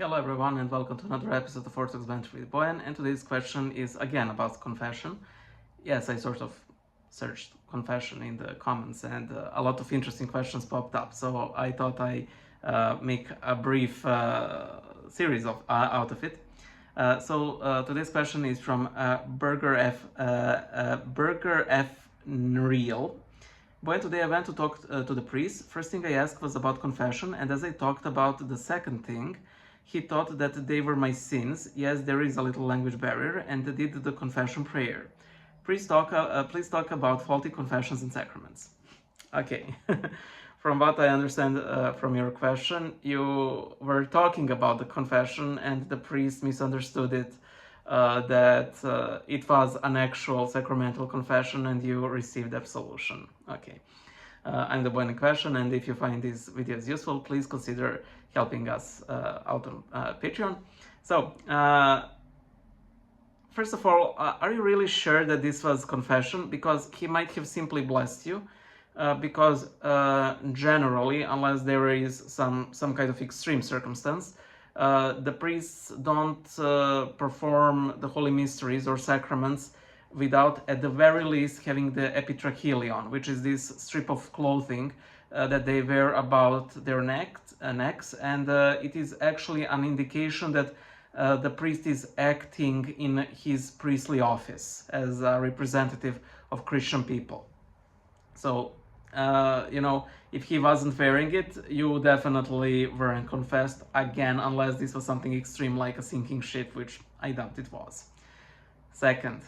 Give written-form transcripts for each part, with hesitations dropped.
Hello everyone and welcome to another episode of Orthodox Banter with Boyan, and today's question is again about confession. Yes, I sort of searched confession in the comments and a lot of interesting questions popped up, so I thought I make a brief series out of it. Today's question is from Burger F Real. Boy, today I went to talk to the priest. First thing I asked was about confession, and as I talked about the second thing, he thought that they were my sins. Yes, there is a little language barrier, and did the confession prayer. Please talk about faulty confessions and sacraments. Okay, from what I understand from your question, you were talking about the confession, and the priest misunderstood it. That it was an actual sacramental confession and you received absolution. Okay. I'm the boy in question, and if you find these videos useful, please consider helping us out on Patreon. So, first of all, are you really sure that this was confession? Because he might have simply blessed you. Because generally, unless there is some kind of extreme circumstance, the priests don't perform the holy mysteries or sacraments without at the very least having the epitrachelion, which is this strip of clothing that they wear about their necks, and it is actually an indication that the priest is acting in his priestly office as a representative of Christian people. So, if he wasn't wearing it, you definitely weren't confessed, again, unless this was something extreme like a sinking ship, which I doubt it was. Second,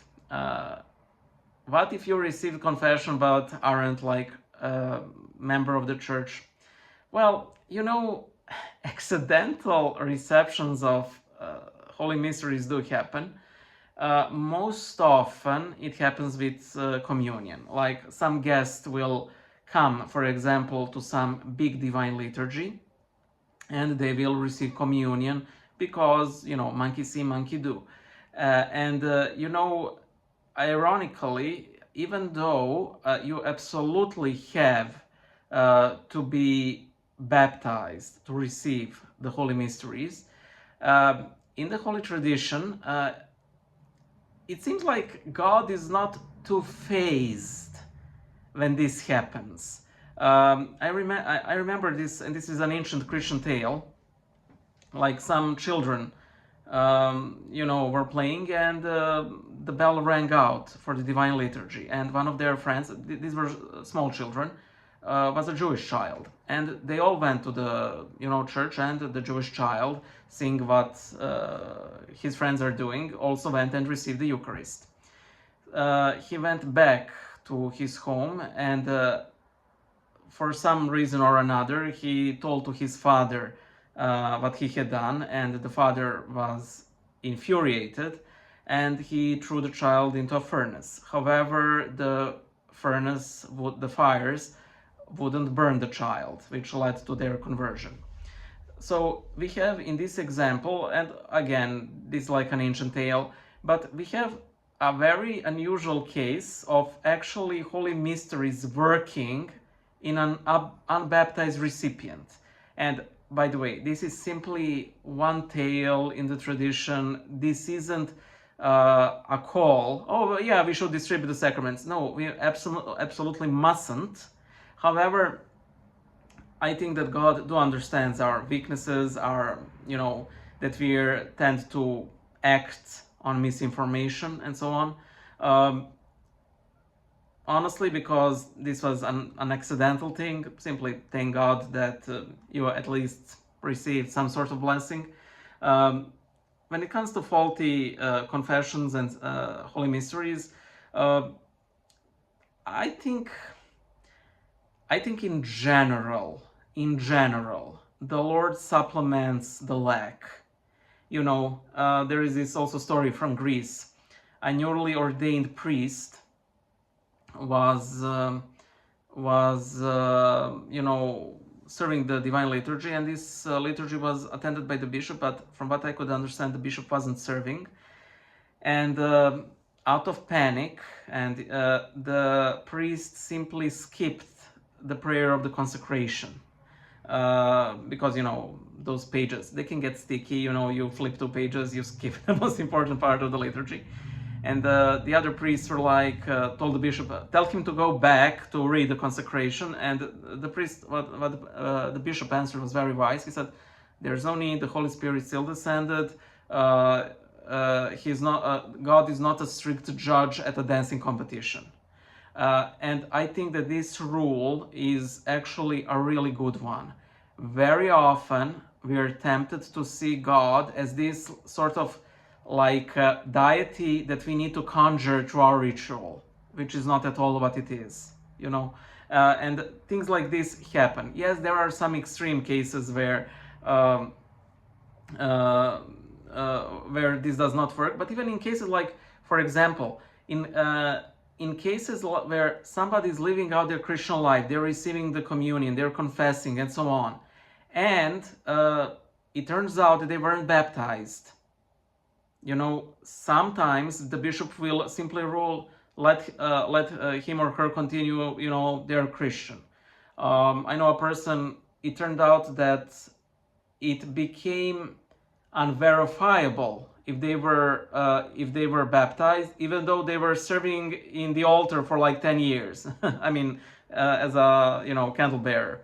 what if you received confession but aren't like a member of the church? Well, accidental receptions of holy mysteries do happen. Most often it happens with communion. Like some guest will come, for example, to some big divine liturgy, and they will receive communion because, monkey see, monkey do. Ironically, even though you absolutely have to be baptized to receive the holy mysteries, in the holy tradition, it seems like God is not too fazed when this happens. I remember this, and this is an ancient Christian tale. Like some children, were playing, and the bell rang out for the divine liturgy. And one of their friends, these were small children, was a Jewish child, and they all went to the church, and the Jewish child, seeing what his friends are doing, also went and received the Eucharist. He went back to his home, and for some reason or another, he told to his father what he had done, and the father was infuriated, and he threw the child into a furnace. However, the fires wouldn't burn the child, which led to their conversion. So we have in this example, and again, this is like an ancient tale, but we have a very unusual case of actually holy mysteries working in an unbaptized recipient. And by the way, this is simply one tale in the tradition. This isn't a call, oh yeah, we should distribute the sacraments. No, we absolutely mustn't. However, I think that God do understands our weaknesses, that we tend to act on misinformation and so on. Honestly, because this was an accidental thing, simply thank God that you at least received some sort of blessing. When it comes to faulty confessions and holy mysteries, I think in general, the Lord supplements the lack. There is this also story from Greece. A newly ordained priest was serving the divine liturgy, and this liturgy was attended by the bishop, but from what I could understand, the bishop wasn't serving. And out of panic, and the priest simply skipped the prayer of the consecration, because those pages, they can get sticky. You flip 2 pages, you skip the most important part of the liturgy. And the other priests were like, told the bishop, tell him to go back to read the consecration. And the priest, the bishop answered was very wise. He said, there's no need, the Holy Spirit still descended. God is not a strict judge at a dancing competition. And I think that this rule is actually a really good one. Very often we are tempted to see God as this sort of like deity that we need to conjure through our ritual, which is not at all what it is, and things like this happen. Yes, there are some extreme cases where this does not work, but even in cases like, for example, in cases where somebody is living out their Christian life, they're receiving the communion, they're confessing, and so on, and it turns out that they weren't baptized. Sometimes the bishop will simply rule, let him or her continue, they're Christian. I know a person, it turned out that it became unverifiable if they were baptized, even though they were serving in the altar for like 10 years. I mean, as a candle bearer.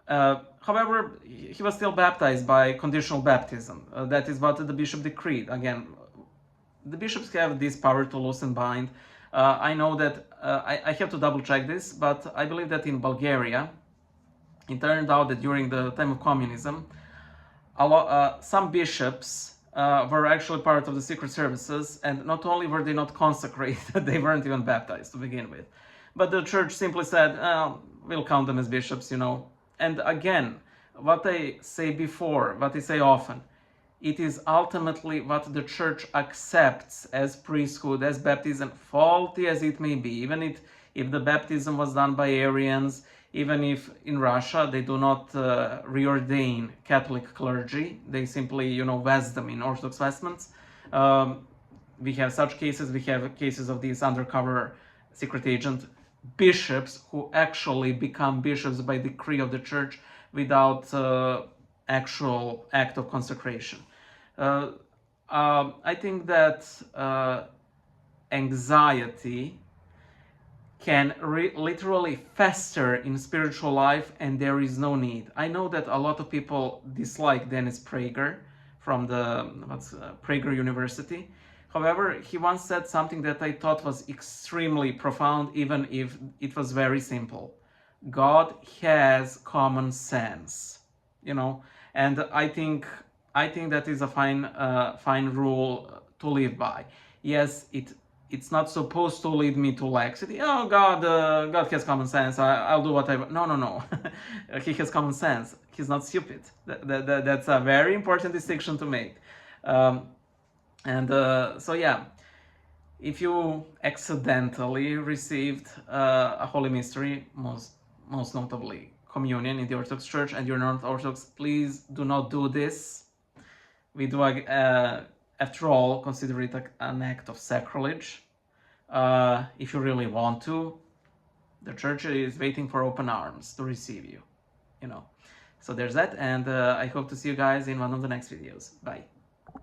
However, he was still baptized by conditional baptism. That is what the bishop decreed. Again, the bishops have this power to loose and bind. I know that I have to double check this, but I believe that in Bulgaria, it turned out that during the time of communism, some bishops were actually part of the secret services, and not only were they not consecrated, they weren't even baptized to begin with. But the church simply said, we'll count them as bishops, And again, what I say before, what I say often, it is ultimately what the church accepts as priesthood, as baptism, faulty as it may be. Even if the baptism was done by Arians, even if in Russia they do not reordain Catholic clergy, they simply, vest them in Orthodox vestments. We have such cases. We have cases of these undercover secret agent bishops who actually become bishops by decree of the church without actual act of consecration. I think that anxiety can literally fester in spiritual life, and there is no need. I know that a lot of people dislike Dennis Prager from the Prager University. However, he once said something that I thought was extremely profound, even if it was very simple. God has common sense, and I think that is a fine rule to live by. Yes, it's not supposed to lead me to laxity. Oh, God has common sense. I'll do whatever. No. He has common sense. He's not stupid. That's a very important distinction to make. So yeah, if you accidentally received a holy mystery, most notably communion in the Orthodox Church, and you're not Orthodox, please do not do this. We do, after all, consider it an act of sacrilege. If you really want to, the church is waiting for open arms to receive you, So there's that, and I hope to see you guys in one of the next videos. Bye.